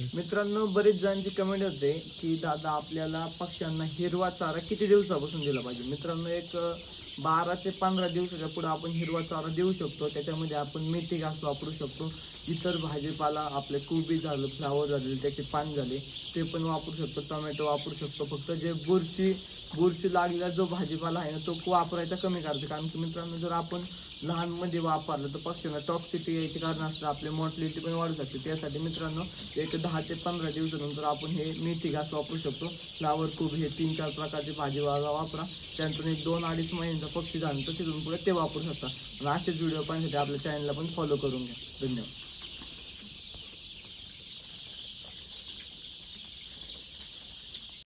मित्रांनो, बरेच जणांची कमेंट होते की दादा आपल्याला पक्ष्यांना हिरवा चारा किती दिवसापासून दिला पाहिजे. मित्रांनो, एक 12 ते 15 दिवसाच्या पुढे आपण हिरवा चारा देऊ शकतो. त्याच्यामध्ये आपण मेथी घास वापरू शकतो. इतर भाजीपाला आपले कोबी झालं, फ्लावर झाले, त्याचे पान झाले ते पण वापरू शकतो. टोमॅटो वापरू शकतो. फक्त जे बुरशी लागलेला जो भाजीपाला आहे ना तो वापरायचा कमी करायचा. कारण की मित्रांनो, जर आपण लहानमध्ये वापरलं तर पक्ष्यांना टॉक्सिटी यायचे कारण असतं, आपली मॉर्टिलिटी पण वाढू शकते. त्यासाठी मित्रांनो, एक 10 ते 15 दिवसानंतर आपण हे मेथी घास वापरू शकतो. फ्लावर कोबी हे 3-4 प्रकारचे भाजीपाला वापरा. त्यानंतर एक 2-2.5 महिन्याचा पक्षी झाल्यानंतर तिथून पुढे ते वापरू शकता. आणि असेच व्हिडिओ पाहण्यासाठी आपल्या चॅनलला पण फॉलो करून घ्या. धन्यवाद.